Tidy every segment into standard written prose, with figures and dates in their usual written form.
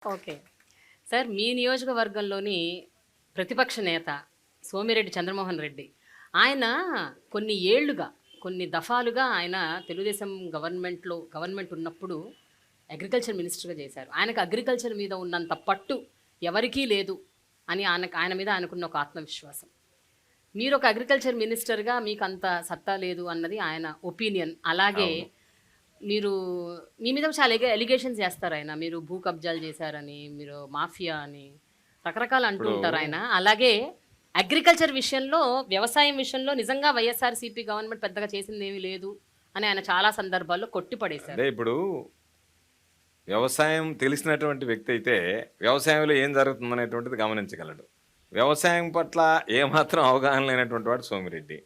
Okay. Sir మీ నియోజకవర్గంలోని ప్రతిపక్ష నేత సోమిరెడ్డి చంద్రమోహన్ రెడ్డి. ఆయన కొన్ని ఏళ్లుగా, కొన్ని దఫాలుగా ఆయన తెలుగుదేశం గవర్నమెంట్ ఉన్నప్పుడు అగ్రికల్చర్ మినిస్టర్‌గా చేశారు. ఆయనకు అగ్రికల్చర్ మీద ఉన్నంత పట్టు ఎవరికీ లేదు అని ఆయన మీద ఆయనకున్న ఒక ఆత్మవిశ్వాసం. మీరొక అగ్రికల్చర్ మినిస్టర్‌గా మీకంత సత్తా లేదు అన్నది ఆయన ఒపీనియన్. అలాగే మీరు మీ మీద చాలా ఎలిగేషన్స్ చేస్తారు ఆయన. మీరు భూ కబ్జాలు చేశారని, మీరు మాఫియా అని రకరకాలు అంటూ ఇప్పుడు ఉంటారు ఆయన. అలాగే అగ్రికల్చర్ విషయంలో, వ్యవసాయం విషయంలో నిజంగా వైఎస్ఆర్‌సీపీ గవర్నమెంట్ పెద్దగా చేసిందేమీ లేదు అని ఆయన చాలా సందర్భాల్లో కొట్టిపడేశారు. అంటే ఇప్పుడు వ్యవసాయం తెలిసినటువంటి వ్యక్తి అయితే వ్యవసాయంలో ఏం జరుగుతుందనేటువంటిది గమనించగలడు. వ్యవసాయం పట్ల ఏమాత్రం అవగాహన లేనటువంటి వాడు సోమిరెడ్డి.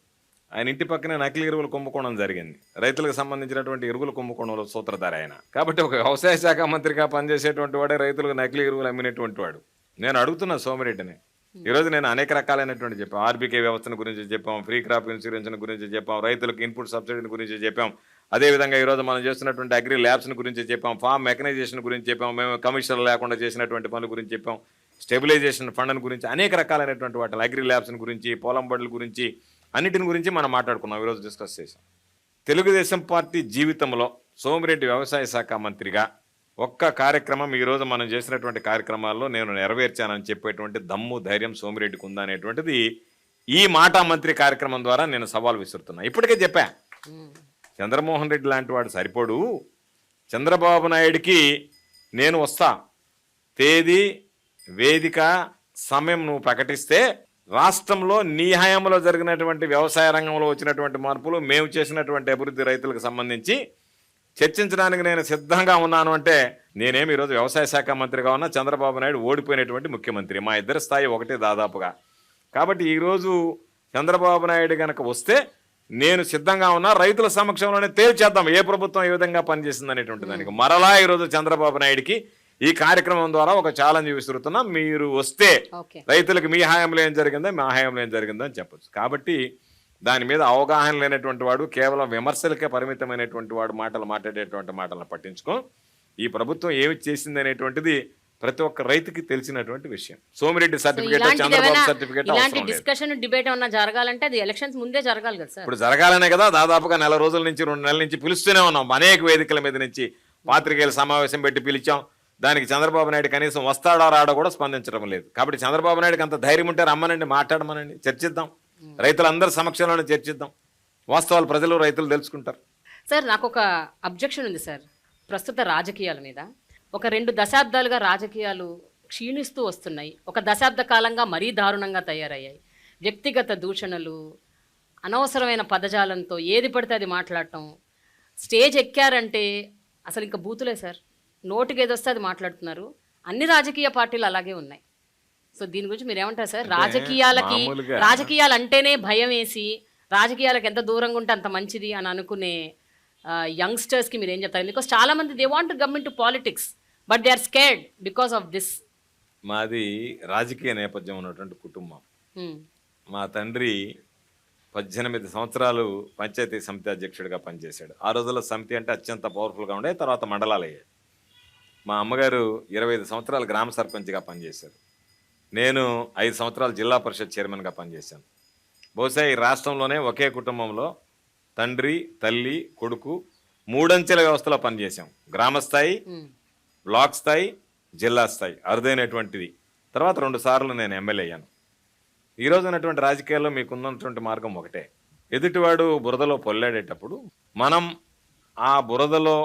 ఆయన ఇంటి పక్కనే నకిలీ ఎరువులు కుంభకోణం జరిగింది. రైతులకు సంబంధించినటువంటి ఎరువులు కుంభకోణంలో సూత్రధారి ఆయన. కాబట్టి ఒక వ్యవసాయ శాఖ మంత్రిగా పనిచేసేటువంటి వాడే రైతులకు నకిలీ ఎరువులు అమ్మినటువంటి వాడు. నేను అడుగుతున్నా సోమిరెడ్డిని. ఈరోజు నేను అనేక రకాలైనటువంటి చెప్పాం. ఆర్బీకే వ్యవస్థను గురించి చెప్పాం, ఫ్రీ క్రాప్ ఇన్సూరెన్స్ గురించి చెప్పాం, రైతులకు ఇన్పుట్ సబ్సిడీ గురించి చెప్పాం. అదేవిధంగా ఈరోజు మనం చేస్తున్నటువంటి అగ్రి ల్యాబ్స్ని గురించి చెప్పాం, ఫార్మ్ మెకనైజేషన్ గురించి చెప్పాం, మేము కమిషనర్ లేకుండా చేసినటువంటి పనుల గురించి చెప్పాం, స్టెబిలైజేషన్ ఫండ్ గురించి అనేక రకాలైనటువంటి వాటి అగ్రి ల్యాబ్స్ని గురించి, పొలం బడుల గురించి అన్నిటిని గురించి మనం మాట్లాడుకున్నాం, ఈరోజు డిస్కస్ చేసాం. తెలుగుదేశం పార్టీ జీవితంలో సోమిరెడ్డి వ్యవసాయ శాఖ మంత్రిగా ఒక్క కార్యక్రమం ఈరోజు మనం చేసినటువంటి కార్యక్రమాల్లో నేను నెరవేర్చానని చెప్పేటువంటి దమ్ము ధైర్యం సోమిరెడ్డికి ఉందా అనేటువంటిది ఈ మాటా మంత్రి కార్యక్రమం ద్వారా నేను సవాల్ విసురుతున్నా. ఇప్పటికే చెప్పా, చంద్రమోహన్ రెడ్డి లాంటి వాడు సరిపోడు, చంద్రబాబు నాయుడికి నేను వస్తా, తేదీ వేదిక సమయం నువ్వు ప్రకటిస్తే రాష్ట్రంలో నీ హయాంలో జరిగినటువంటి వ్యవసాయ రంగంలో వచ్చినటువంటి మార్పులు, మేము చేసినటువంటి అభివృద్ధి రైతులకు సంబంధించి చర్చించడానికి నేను సిద్ధంగా ఉన్నాను అంటే, నేనేమి ఈరోజు వ్యవసాయ శాఖ మంత్రిగా ఉన్నా, చంద్రబాబు నాయుడు ఓడిపోయినటువంటి ముఖ్యమంత్రి, మా ఇద్దరి స్థాయి ఒకటే దాదాపుగా. కాబట్టి ఈరోజు చంద్రబాబు నాయుడు కనుక వస్తే నేను సిద్ధంగా ఉన్నా, రైతుల సమక్షంలోనే తేల్చేద్దాం ఏ ప్రభుత్వం ఏ విధంగా పనిచేసింది అనేటువంటి దానికి. మరలా ఈరోజు చంద్రబాబు నాయుడికి ఈ కార్యక్రమం ద్వారా ఒక ఛాలెంజ్ విసురుతున్నా, మీరు వస్తే రైతులకు మీ హయాంలో ఏం జరిగిందో మా హయాంలో ఏం జరిగిందో అని చెప్పచ్చు. కాబట్టి దాని మీద అవగాహన లేనటువంటి వాడు, కేవలం విమర్శలకే పరిమితమైనటువంటి వాడు మాట్లాడేటువంటి మాటలను పట్టించుకో. ఈ ప్రభుత్వం ఏమి చేసింది అనేటువంటిది ప్రతి ఒక్క రైతుకి తెలిసినటువంటి విషయం. Somireddy certificate, Chandrababu certificate discussion debate ఏమన్నా జరగాలంటే అది ఎలక్షన్స్ ముందే జరగాలి కదా సార్. ఇప్పుడు జరగాలనే కదా దాదాపుగా నెల రోజుల నుంచి 2 నెలల నుంచి పిలుస్తూనే ఉన్నాం. అనేక వేదికల మీద నుంచి పాత్రికేయుల సమావేశం పెట్టి పిలిచాం. దానికి చంద్రబాబు నాయుడు కనీసం వస్తాడో రాడో కూడా స్పందించడం లేదు. కాబట్టి చంద్రబాబు నాయుడుకి అంత ధైర్యం ఉంటే రమ్మనండి, మాట్లాడమనండి, చర్చిద్దాం, రైతులందరి సమక్షంలోనే చర్చిద్దాం. వాస్తవాలు ప్రజలు రైతులు తెలుసుకుంటారు. సార్ నాకు ఒక అబ్జెక్షన్ ఉంది సార్ ప్రస్తుత రాజకీయాల మీద. ఒక 2 దశాబ్దాలుగా రాజకీయాలు క్షీణిస్తూ వస్తున్నాయి. ఒక దశాబ్ద కాలంగా మరీ దారుణంగా తయారయ్యాయి. వ్యక్తిగత దూషణలు, అనవసరమైన పదజాలంతో ఏది పడితే అది మాట్లాడటం. స్టేజ్ ఎక్కారంటే అసలు ఇంకా బూతులే సార్, నోటికి ఏదొస్తే అది మాట్లాడుతున్నారు. అన్ని రాజకీయ పార్టీలు అలాగే ఉన్నాయి. సో దీని గురించి మీరు ఏమంటారు సార్? రాజకీయాలు అంటేనే భయం వేసి, రాజకీయాలకు ఎంత దూరంగా ఉంటే అంత మంచిది అని అనుకునే యంగ్స్టర్స్కి మీరు ఏం చెప్తారు? బికాస్ చాలా మంది they want to come into politics but they are scared because of this. మాది రాజకీయ నేపథ్యం ఉన్నటువంటి కుటుంబం. మా తండ్రి 18 సంవత్సరాలు పంచాయతీ సమితి అధ్యక్షుడిగా పనిచేశాడు. ఆ రోజుల్లో సమితి అంటే అత్యంత పవర్ఫుల్గా ఉండే, తర్వాత మండలాలు అయ్యాయి. మా అమ్మగారు 25 సంవత్సరాలు గ్రామ సర్పంచ్గా పనిచేశారు. నేను 5 సంవత్సరాలు జిల్లా పరిషత్ చైర్మన్గా పనిచేశాను. బహుశా ఈ రాష్ట్రంలోనే ఒకే కుటుంబంలో తండ్రి, తల్లి, కొడుకు 3 అంచెల వ్యవస్థలో పనిచేశాం. గ్రామ స్థాయి, బ్లాక్ స్థాయి, జిల్లా స్థాయి అరుదైనటువంటిది. తర్వాత 2 సార్లు నేను ఎమ్మెల్యే అయ్యాను. ఈరోజు ఉన్నటువంటి రాజకీయాల్లో మీకున్నటువంటి మార్గం ఒకటే. ఎదుటివాడు బురదలో పొల్లాడేటప్పుడు మనం ఆ బురదలో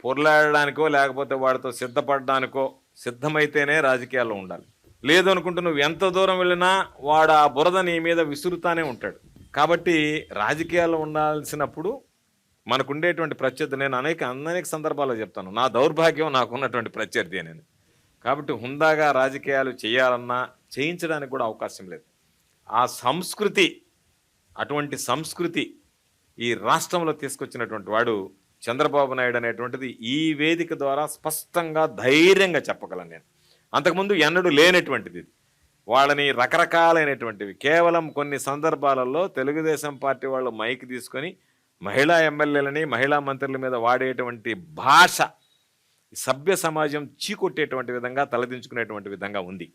పొర్లాడడానికో లేకపోతే వాడితో సిద్ధపడడానికో సిద్ధమైతేనే రాజకీయాల్లో ఉండాలి. లేదు అనుకుంటూ నువ్వు ఎంత దూరం వెళ్ళినా వాడు ఆ బురద నీ మీద విసురుతానే ఉంటాడు. కాబట్టి రాజకీయాల్లో ఉండాల్సినప్పుడు మనకుండేటువంటి ప్రత్యర్థి, నేను అనేక సందర్భాల్లో చెప్తాను, నా దౌర్భాగ్యం నాకున్నటువంటి ప్రత్యర్థి నేను. కాబట్టి హుందాగా రాజకీయాలు చేయాలన్నా చేయించడానికి కూడా అవకాశం లేదు. ఆ సంస్కృతి, అటువంటి సంస్కృతి ఈ రాష్ట్రంలో తీసుకొచ్చినటువంటి వాడు చంద్రబాబు నాయుడు అనేటువంటిది ఈ వేదిక ద్వారా స్పష్టంగా ధైర్యంగా చెప్పగలను నేను. అంతకుముందు ఎన్నడూ లేనటువంటిది. వాళ్ళని రకరకాలైనటువంటివి కేవలం కొన్ని సందర్భాలలో తెలుగుదేశం పార్టీ వాళ్ళు మైక్ తీసుకొని మహిళా ఎమ్మెల్యేలని, మహిళా మంత్రుల మీద వాడేటువంటి భాష, సభ్య సమాజం చీకొట్టేటువంటి విధంగా తలదించుకునేటువంటి విధంగా ఉంది.